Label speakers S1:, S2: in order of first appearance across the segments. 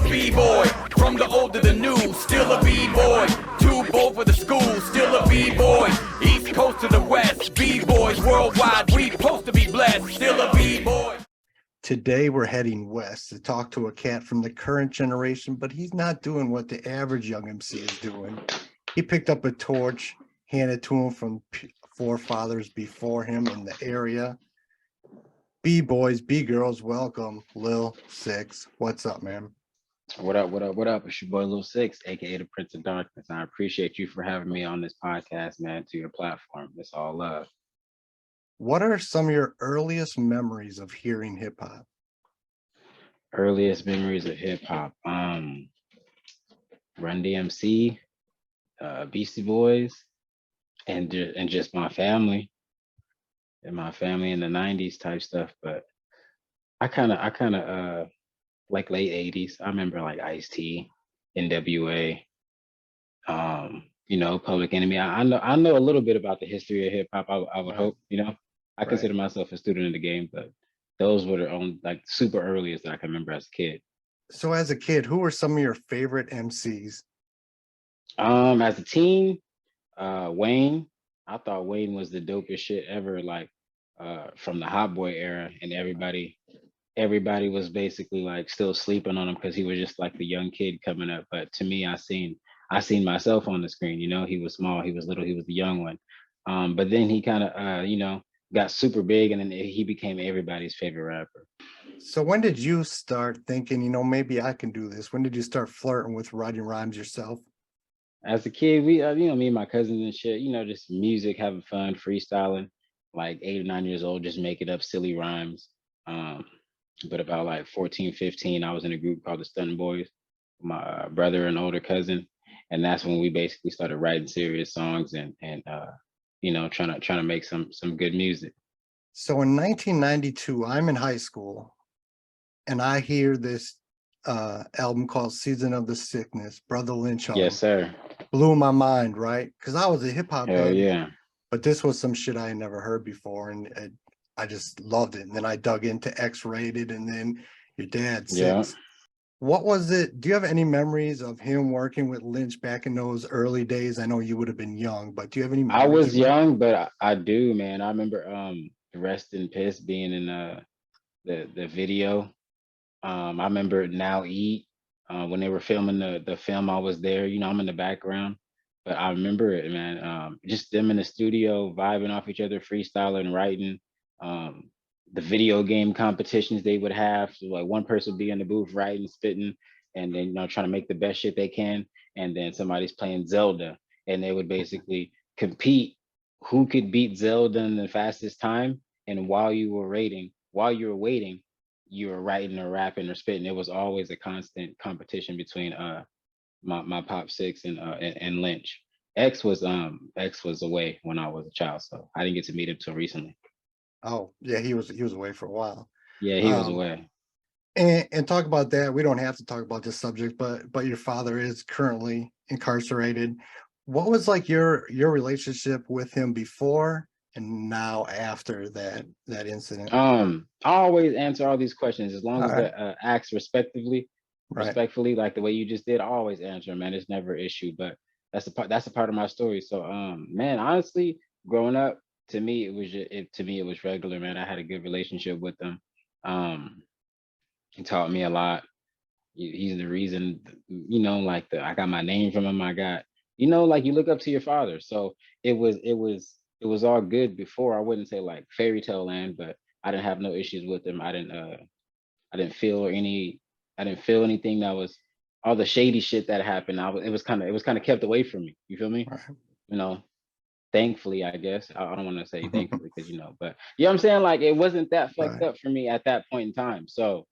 S1: B-boy. From the old to the new, still a B-boy. Too bold for the school, still a B-boy. East Coast to the West, B-boys worldwide. We supposed to be blessed, still a B-boy.
S2: Today, we're heading west to talk to a cat from the current generation, but he's not doing what the average young MC is doing. He picked up a torch, handed to him from forefathers before him in the area. B-boys, B-girls, welcome, Lil Sicx. What's up, man?
S3: What up, what up, what up? It's your boy Lil Sicx, aka the Prince of Darkness. I appreciate you for having me on this podcast, man, to your platform. It's all love.
S2: What are some of your earliest memories of hearing hip-hop?
S3: Earliest memories of hip hop. Run DMC, Beastie Boys, and just my family. And my family in the 90s type stuff. But I kinda like late 80s. I remember like Ice-T, NWA, Public Enemy. I know a little bit about the history of hip hop, I would hope, I consider myself a student in the game, but those were the only like super earliest that I can remember as a kid.
S2: So as a kid, who were some of your favorite MCs?
S3: As a teen, Wayne, I thought Wayne was the dopest shit ever, like from the Hot Boy era, and everybody was basically like still sleeping on him because he was just like the young kid coming up. But to me, I seen myself on the screen, he was small, he was little, he was the young one. But then he kind of got super big, and then he became everybody's favorite rapper.
S2: So when did you start thinking, maybe I can do this? When did you start flirting with writing rhymes yourself?
S3: As a kid, we me and my cousins and shit, just music, having fun, freestyling, like 8 or 9 years old, just making up silly rhymes. But about like 14, 15, I was in a group called the Stuntin' Boys, my brother and older cousin, and that's when we basically started writing serious songs and trying to make some good music.
S2: So in 1992, I'm in high school, and I hear this album called Season of the Sickness, Brotha Lynch Hung.
S3: Yes, sir.
S2: Blew my mind, right? Because I was a hip-hop
S3: Hell
S2: head,
S3: yeah.
S2: but this was some shit I had never heard before, and I just loved it. And then I dug into X-Rated, and then your dad, Six.
S3: Yeah.
S2: What was it? Do you have any memories of him working with Lynch back in those early days? I know you would have been young, but do you have any memories?
S3: I was young, but I do, man. I remember Rest in Piss being in the video. I remember Now Eat when they were filming the film. I was there, I'm in the background, but I remember it, man. Just them in the studio vibing off each other, freestyling, writing. The video game competitions they would have, so like one person would be in the booth writing, spitting, and then trying to make the best shit they can, and then somebody's playing Zelda, and they would basically compete who could beat Zelda in the fastest time. And while you were waiting, you were writing or rapping or spitting. It was always a constant competition between my pop Six and Lynch. X was away when I was a child, so I didn't get to meet him till recently.
S2: Oh yeah, he was away for a while.
S3: Yeah, he was away.
S2: And talk about that. We don't have to talk about this subject, but your father is currently incarcerated. What was like your relationship with him before and now after that incident?
S3: I always answer all these questions as long as they're asked respectfully, like the way you just did. I always answer them, man. It's never an issue, but that's a part of my story. So man, honestly, growing up, to me it was regular, man. I had a good relationship with him. He taught me a lot. He's the reason, I got my name from him. I got, like you look up to your father. So it was all good before. I wouldn't say like fairy tale land, but I didn't have no issues with him. I didn't feel anything that was all the shady shit that happened. It was kind of kept away from me. You feel me?
S2: Right.
S3: Thankfully, I guess. I don't want to say thankfully because but you know what I'm saying? Like it wasn't that fucked up for me at that point in time. So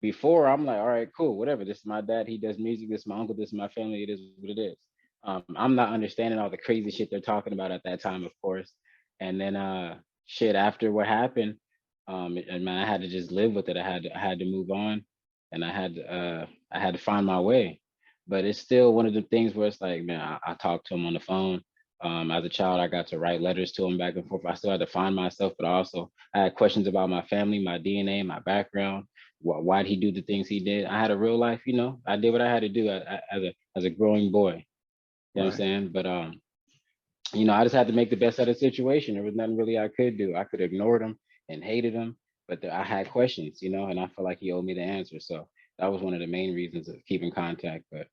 S3: before, I'm like, all right, cool, whatever. This is my dad. He does music. This is my uncle. This is my family. It is what it is. I'm not understanding all the crazy shit they're talking about at that time, of course. And then shit after what happened, and man, I had to just live with it. I had to move on, and I had to find my way. But it's still one of the things where it's like, man, I talked to him on the phone. As a child, I got to write letters to him back and forth. I still had to find myself, but also I had questions about my family, my DNA, my background, why'd he do the things he did. I had a real life, you know, I did what I had to do as a growing boy. You know what I'm
S2: Right.
S3: saying? But you know, I just had to make the best out of the situation. There was nothing really I could do. I could have ignored him and hated him, but I had questions, you know, and I feel like he owed me the answer. So that was one of the main reasons of keeping contact. But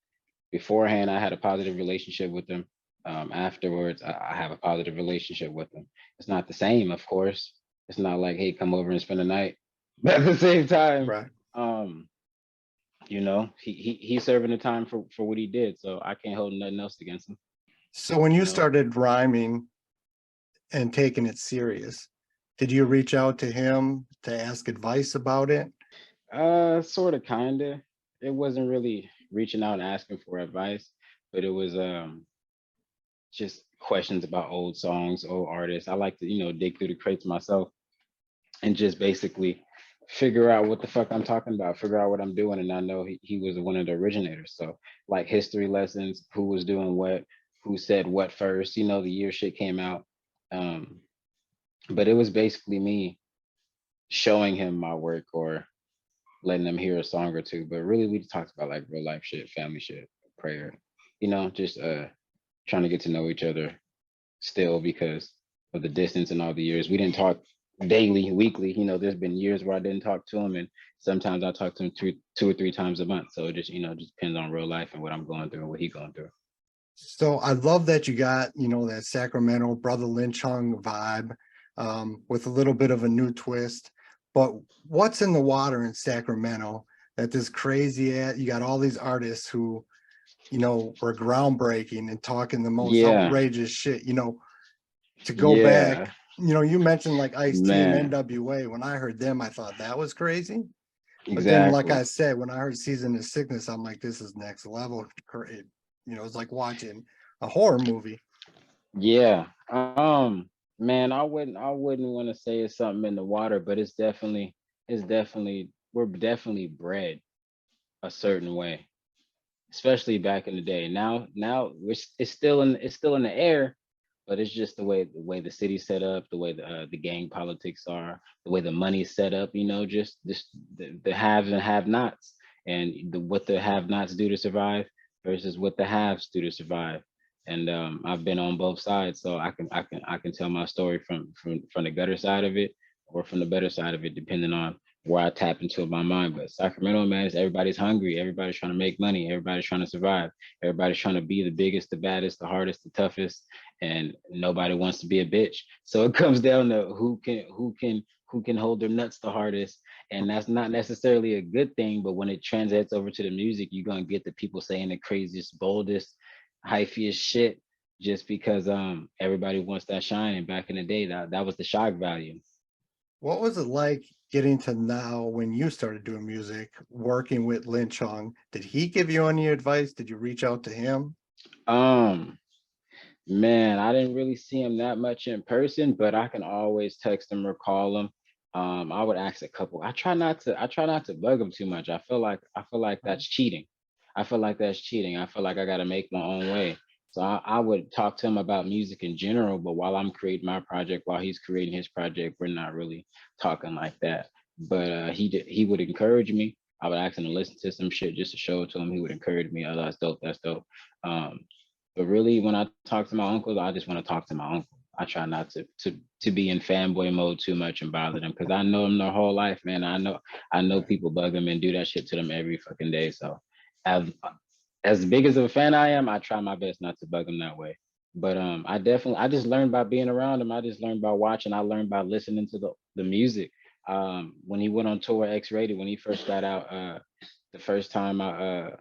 S3: beforehand, I had a positive relationship with him. Afterwards, I have a positive relationship with him. It's not the same, of course. It's not like, hey, come over and spend the night. But at the same time,
S2: Right.
S3: um, you know, he's serving the time for what he did. So I can't hold nothing else against him.
S2: So when
S3: You
S2: you
S3: know,
S2: started rhyming and taking it serious, did you reach out to him to ask advice about it?
S3: sort of, kinda. It wasn't really reaching out and asking for advice, but it was just questions about old songs, old artists. I like to, you know, dig through the crates myself and just basically figure out what the fuck I'm talking about, figure out what I'm doing. And I know he was one of the originators. So like history lessons, who was doing what, who said what first, you know, the year shit came out. Um, but it was basically me showing him my work or letting them hear a song or two. But really we talked about like real life shit, family shit, prayer, you know, just trying to get to know each other still because of the distance and all the years. We didn't talk daily, weekly. You know, there's been years where I didn't talk to him, and sometimes I talk to him two or three times a month. So it just, you know, just depends on real life and what I'm going through and what he's going through.
S2: So I love that you got, that Sacramento Brotha Lynch Hung vibe, with a little bit of a new twist. But what's in the water in Sacramento that this crazy you got all these artists who, were groundbreaking and talking the most
S3: Yeah,
S2: outrageous shit, to go back,
S3: yeah,
S2: you mentioned like Ice-T and
S3: man,
S2: NWA. When I heard them, I thought that was crazy. But then, like I
S3: exactly.
S2: said, when I heard Season of Sickness, I'm like, this is next level. It's like watching a horror movie.
S3: Yeah. Man, I wouldn't want to say it's something in the water, but it's definitely we're definitely bred a certain way, especially back in the day. Now it's still in the air, but it's just the way the city's set up, the way the gang politics are, the way the money's set up. You know, just this the haves and have-nots, and what the have-nots do to survive versus what the haves do to survive. And I've been on both sides, so I can tell my story from the gutter side of it or from the better side of it, depending on where I tap into my mind. But Sacramento, man, is everybody's hungry. Everybody's trying to make money. Everybody's trying to survive. Everybody's trying to be the biggest, the baddest, the hardest, the toughest, and nobody wants to be a bitch. So it comes down to who can hold their nuts the hardest. And that's not necessarily a good thing, but when it translates over to the music, you're gonna get the people saying the craziest, boldest, hyphiest shit just because everybody wants that shine. And back in the day, that was the shock value.
S2: What was it like getting to now when you started doing music, working with Lynch Hung? Did he give you any advice? Did you reach out to him?
S3: Um, Man, I didn't really see him that much in person, but I can always text him or call him. I would ask a couple. I try not to bug him too much. I feel like that's cheating. I feel like I gotta make my own way. So I would talk to him about music in general, but while I'm creating my project, while he's creating his project, we're not really talking like that. But he would encourage me. I would ask him to listen to some shit just to show it to him. He would encourage me. Oh, that's dope. That's dope. Um, but really, when I talk to my uncles, I just want to talk to my uncle. I try not to be in fanboy mode too much and bother them because I know them their whole life, man. I know
S2: Right.
S3: people bug them and do that shit to them every fucking day. So, as as big as of a fan I am, I try my best not to bug them that way. But I just learned by being around him. I just learned by watching. I learned by listening to the music. When he went on tour X Rated, when he first got out, the first time I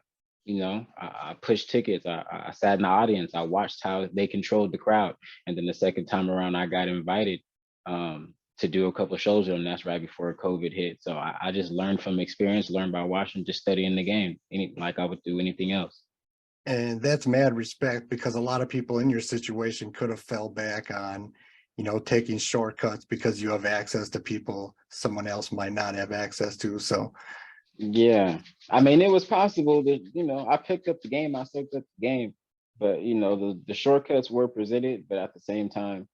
S3: pushed tickets. I sat in the audience. I watched how they controlled the crowd. And then the second time around, I got invited to do a couple of shows with them. That's right before COVID hit. So I just learned from experience, learned by watching, just studying the game, like I would do anything else.
S2: And that's mad respect because a lot of people in your situation could have fell back on, taking shortcuts because you have access to people someone else might not have access to. So,
S3: Yeah, I mean, it was possible that I picked up the game, I soaked up the game, but the shortcuts were presented, but at the same time,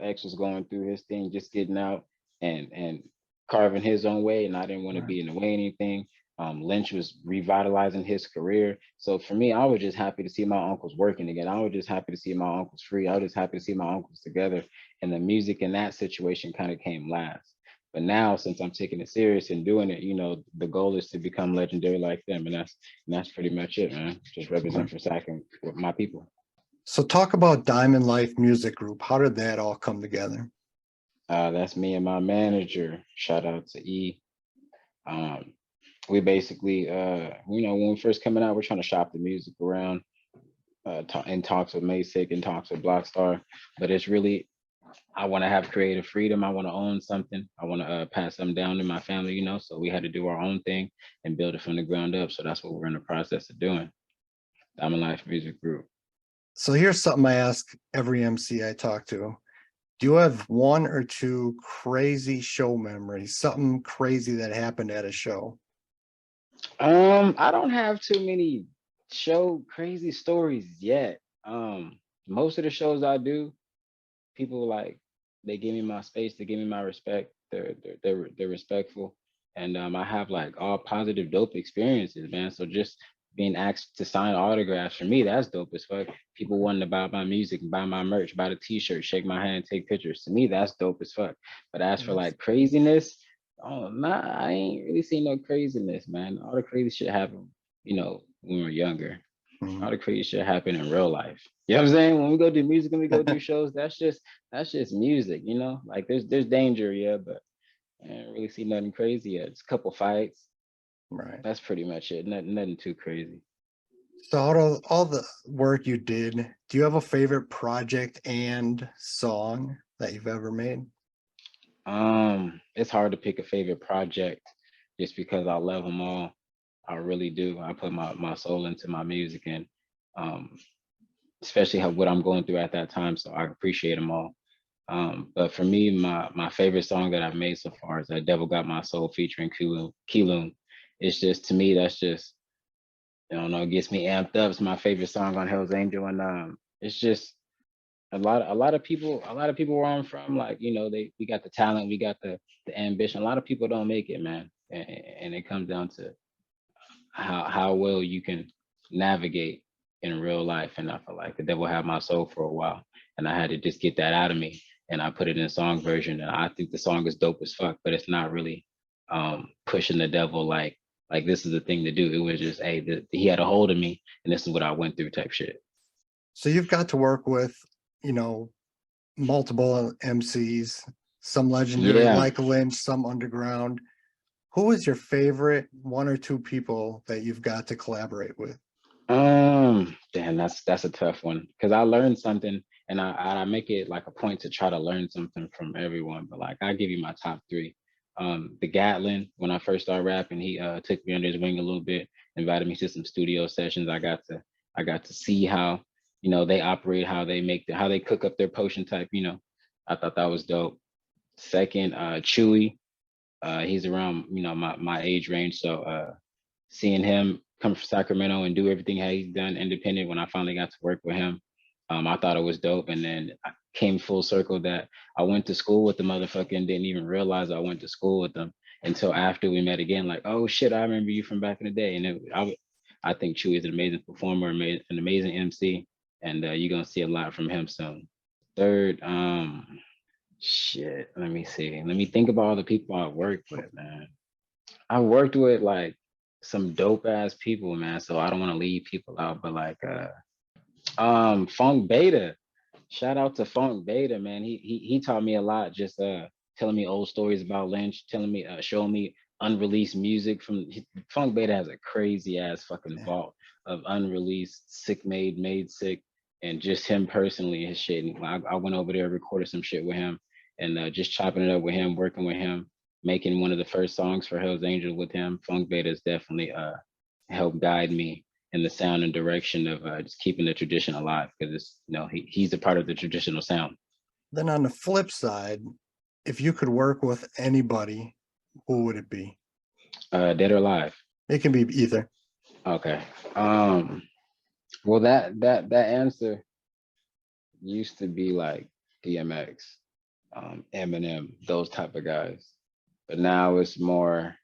S3: X was going through his thing, just getting out, and carving his own way, and I didn't want to
S2: Right.
S3: be in the way of anything. Lynch was revitalizing his career. So for me, I was just happy to see my uncles working again. I was just happy to see my uncles free. I was just happy to see my uncles together. And the music in that situation kind of came last. But now, since I'm taking it serious and doing it, the goal is to become legendary like them, and that's pretty much it, man. Just represent for Sac and with my people.
S2: So talk about Diamond Life Music Group. How did that all come together?
S3: That's me and my manager. Shout out to E. Um, we basically, when we first coming out, we're trying to shop the music around, in talks with Masick and talks with Blockstar. But it's really, I want to have creative freedom. I want to own something. I want to pass something down to my family, So we had to do our own thing and build it from the ground up. So that's what we're in the process of doing. Diamond Life Music Group.
S2: So here's something I ask every MC I talk to. Do you have one or two crazy show memories? Something crazy that happened at a show?
S3: I don't have too many show crazy stories yet. Most of the shows I do, people like they give me my space, they give me my respect. They're respectful, and I have like all positive, dope experiences, man. So just being asked to sign autographs for me, that's dope as fuck. People wanting to buy my music, buy my merch, buy the T-shirt, shake my hand, take pictures. To me, that's dope as fuck. But as for
S2: Yes.
S3: like craziness, oh nah, I ain't really seen no craziness, man. All the crazy shit happened, when we were younger. All
S2: Mhm.
S3: the crazy shit happen in real life. You know what I'm saying? When we go do music and we go do shows, that's just music, Like there's danger, yeah, but I didn't really see nothing crazy yet. It's a couple fights.
S2: Right.
S3: That's pretty much it. Nothing too crazy.
S2: So out of all the work you did, do you have a favorite project and song that you've ever made?
S3: It's hard to pick a favorite project just because I love them all. I really do. I put my soul into my music, and um especially what I'm going through at that time. So I appreciate them all. But for me, my favorite song that I've made so far is "Devil Got My Soul" featuring Keeloon. It's just, to me, that's just, I don't know, it gets me amped up. It's my favorite song on Hell's Angel, and it's just a lot of people where I'm from, like, we got the talent, we got the ambition. A lot of people don't make it, man, and it comes down to how well you can navigate in real life. And I feel like the devil had my soul for a while, and I had to just get that out of me, and I put it in a song version. And I think the song is dope as fuck, but it's not really pushing the devil like this is the thing to do. It was just, hey, he had a hold of me, and this is what I went through type shit.
S2: So you've got to work with, you know, multiple MCs, some legendary
S3: Yeah.
S2: like Lynch, some underground. Who is your favorite one or two people that you've got to collaborate with?
S3: Damn, that's a tough one because I learned something, and I make it like a point to try to learn something from everyone. But like, I give you my top three. The Gatlin, when I first started rapping, he took me under his wing a little bit, invited me to some studio sessions. I got to see how they operate, how they how they cook up their potion type. I thought that was dope. Second, Chewy, he's around my age range, so seeing him come from Sacramento and do everything how he's done independent, when I finally got to work with him, I thought it was dope. And then I came full circle that I went to school with the motherfucker and didn't even realize I went to school with them until after we met again. Like, oh shit, I remember you from back in the day. And I think Chewy is an amazing performer, an amazing MC, and you're gonna see a lot from him soon. Third, shit. Let me see. Let me think about all the people I worked with, man. I worked with like some dope ass people, man. So I don't want to leave people out, but like Funk Beta. Shout out to Funk Beta, man. He taught me a lot, just telling me old stories about Lynch, telling me showing me unreleased music from Funk Beta has a crazy ass fucking
S2: Yeah.
S3: vault of unreleased sick made sick, and just him personally, his shit. And I went over there, recorded some shit with him, and just chopping it up with him, working with him, making one of the first songs for Hell's Angel with him. Funk Beta has definitely helped guide me in the sound and direction of just keeping the tradition alive, because it's he's a part of the traditional sound.
S2: Then on the flip side, if you could work with anybody, who would it be?
S3: Dead or alive?
S2: It can be either.
S3: Okay. Well, that answer used to be like DMX, Eminem, those type of guys. But now it's more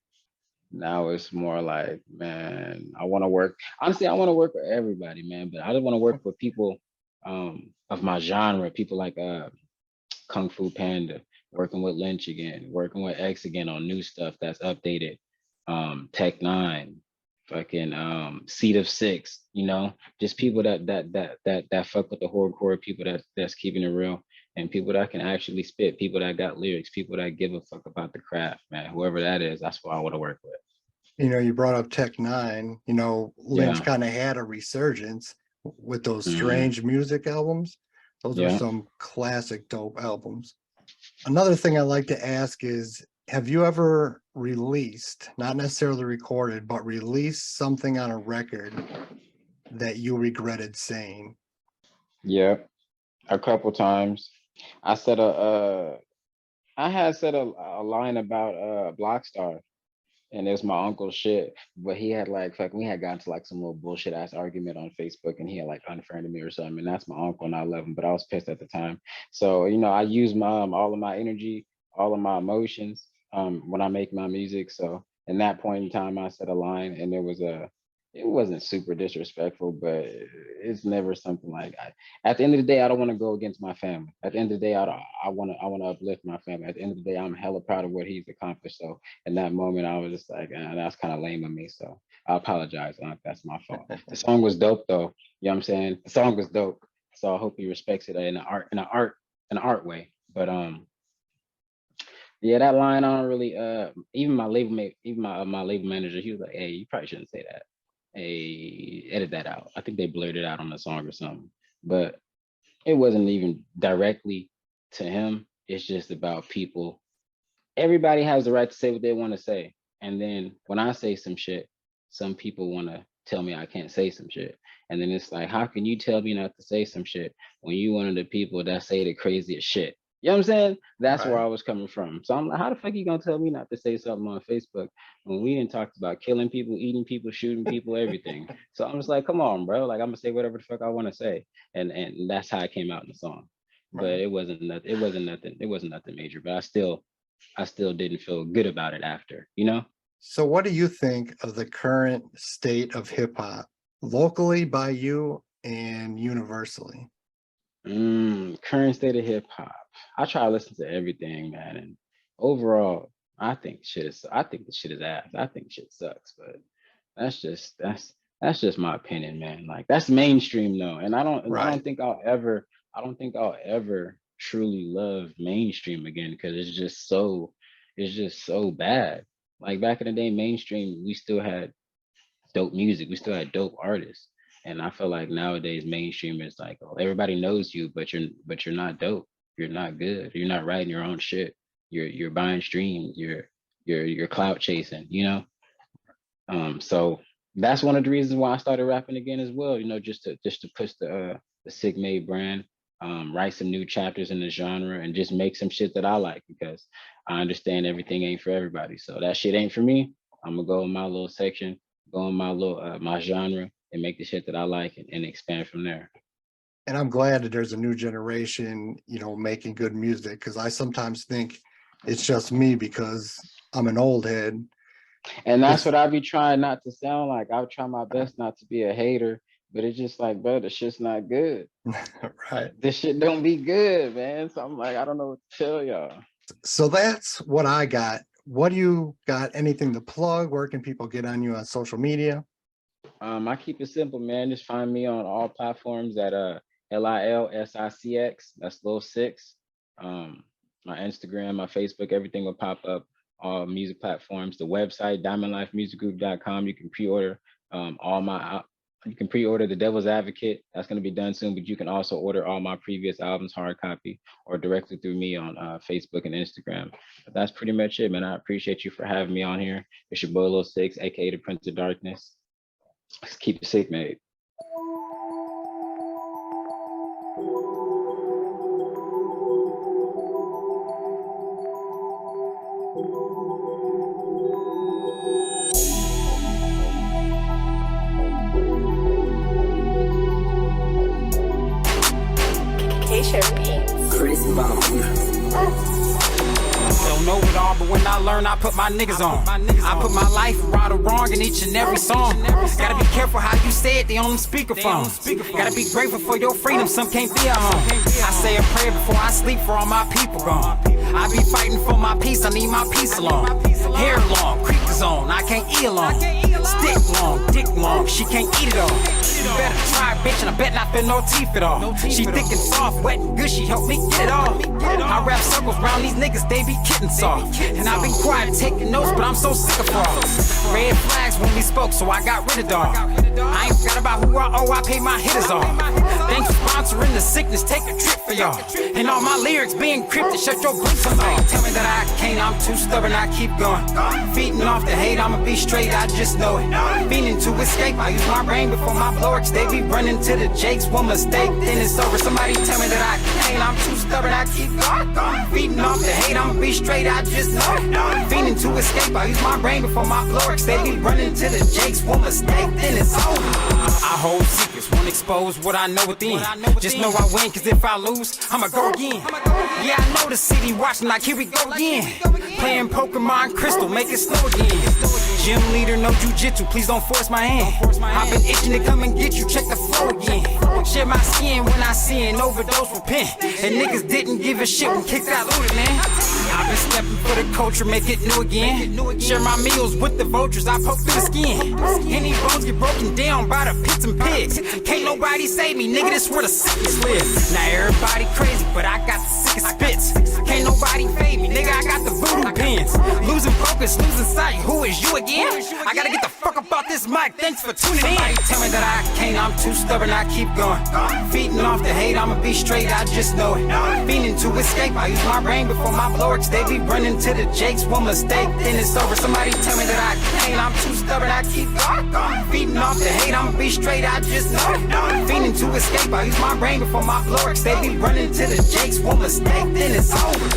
S3: like, man, I want to work. Honestly, I want to work with everybody, man. But I just want to work with people of my genre, people like Kung Fu Panda, working with Lynch again, working with X again on new stuff that's updated. Tech Nine, fucking Seed of Six, just people that fuck with the hardcore, people that's keeping it real, and people that can actually spit, people that got lyrics, people that give a fuck about the craft, man. Whoever that is, that's what I want to work with.
S2: You brought up Tech Nine. Lynch
S3: Yeah.
S2: kind of had a resurgence with those
S3: Mhm.
S2: Strange Music albums. Those are
S3: Yeah.
S2: some classic dope albums. Another thing I like to ask is, have you ever released, not necessarily recorded, but released something on a record that you regretted saying?
S3: Yeah, a couple times. I said I had said a line about Blockstar, and it was my uncle's shit, but he had like fucking, we had gotten to like some little bullshit ass argument on Facebook, and he had like unfriended me or something, and that's my uncle, and I love him, but I was pissed at the time. So I use my all of my energy, all of my emotions when I make my music. So in that point in time, I said a line, and it wasn't super disrespectful, but it's never something like at the end of the day, I don't want to go against my family. At the end of the day, I want to uplift my family. At the end of the day, I'm hella proud of what he's accomplished. So in that moment, I was just like, that's kind of lame of me. So I apologize. That's my fault. The song was dope though. You know what I'm saying? The song was dope. So I hope he respects it in an art way. But yeah, that line, I don't really even my label mate, even my label manager, he was like, hey, you probably shouldn't say that. Hey, edit that out. I think they blurred it out on the song or something. But it wasn't even directly to him. It's just about people. Everybody has the right to say what they want to say. And then when I say some shit, some people want to tell me I can't say some shit. And then it's like, how can you tell me not to say some shit when you one of the people that say the craziest shit? You know what I'm saying? That's where I was coming from. So I'm like, how the fuck you gonna tell me not to say something on Facebook when we didn't talk about killing people, eating people, shooting people, everything? So I'm just like, come on, bro. Like, I'm gonna say whatever the fuck I want to say, and that's how it came out in the song. But it wasn't nothing. It wasn't nothing major. But I still didn't feel good about it after.
S2: So what do you think of the current state of hip hop, locally by you and universally?
S3: Current state of hip hop. I try to listen to everything, man. And overall, I think the shit is ass. I think shit sucks, but that's just my opinion, man. Like, that's mainstream though. And I don't think I'll ever truly love mainstream again, because it's just so bad. Like, back in the day, mainstream, we still had dope music, we still had dope artists. And I feel like nowadays mainstream is like, oh, everybody knows you, but you're not dope. You're not good. You're not writing your own shit. You're buying streams. You're clout chasing. So that's one of the reasons why I started rapping again as well. Just to push the Sick Made brand, write some new chapters in the genre, and just make some shit that I like, because I understand everything ain't for everybody. So that shit ain't for me. I'm gonna go in my little section, go in my little my genre, and make the shit that I like, and expand from there.
S2: And I'm glad that there's a new generation, making good music, because I sometimes think it's just me because I'm an old head.
S3: And that's what I be trying not to sound like. I would try my best not to be a hater, but it's just like, bro, the shit's not good.
S2: Right.
S3: This shit don't be good, man. So I'm like, I don't know what to tell y'all.
S2: So that's what I got. What do you got? Anything to plug? Where can people get on you on social media?
S3: I keep it simple, man. Just find me on all platforms at LILSICX. That's Lil Sicx. My Instagram, my Facebook, everything will pop up. All music platforms. The website, diamondlifemusicgroup.com. You can pre-order you can pre-order The Devil's Advocate. That's going to be done soon, but you can also order all my previous albums hard copy, or directly through me on Facebook and Instagram. But that's pretty much it, man. I appreciate you for having me on here. It's your boy Lil Sicx, aka the Prince of Darkness. Let's keep it sick, mate.
S4: Don't know what all hard, but when I learn, I put my niggas on. I put my life right or wrong in each and every song. Gotta be careful how you say it, they on them speakerphones. Gotta be grateful for your freedom, some can't be at home. I say a prayer before I sleep for all my people gone. I be fighting for my peace, I need my peace alone. Hair long, creek zone, I can't eat alone. Stick long, dick long, she can't eat it all. You better try, bitch, and I bet not feel no teeth at all. She thick and soft, wet and good, she help me get it all. I rap circles round these niggas, they be kidding soft. And I be quiet, taking notes, but I'm so sick of fraud. Red flags when we spoke, so I got rid of dog. I ain't forgot about who I owe, I pay my hitters off. Thanks for sponsoring the sickness, take a trip for y'all. And all my lyrics being encrypted, shut your blinks on. Tell me that I can't, I'm too stubborn, I keep going. Feeding off the hate, I'ma be straight, I just know it. Feeling to escape, I use my brain before my blowers. They be running to the jakes, one mistake, then it's over. Somebody tell me that I can't, I'm too stubborn, I keep going. Feeding off the hate, I'ma be straight, I just know it. Feeling to escape, I use my brain before my blowers. They be running to the jakes, one mistake, then it's over. I hold secrets, won't expose what I know within. Just know I win, cause if I lose, I'ma go again. Yeah, I know the city watching like here we go again. Playing Pokemon Crystal, make it slow again. Gym leader, no jujitsu, please don't force my hand. I've been itching to come and get you, check the flow again. Share my skin when I sin, overdose, repent. And niggas didn't give a shit when kicked out looted, man. I've been stepping for the culture, make it new again. Share my meals with the vultures, I poke through the skin. Any bones get broken down by the pits and pigs. Can't nobody save me, nigga, this where the sickness live. Now everybody crazy, but I got the sickest spits. Can't nobody fade me, nigga, I got the voodoo pins. Losing focus, losing sight, who is you again? I gotta get the fuck up off this mic, thanks for tuning in. Somebody tell me that I can't, I'm too stubborn, I keep going. Feeding off the hate, I'ma be straight, I just know it. Feeling to escape, I use my brain before my blowers. They be running to the jakes, one mistake, then it's over. Somebody tell me that I can't, I'm too stubborn, I keep going. Feeding off the hate, I'ma be straight, I just know it. Feeling to escape, I use my brain before my blowers. They be running to the jakes, one mistake, then it's over.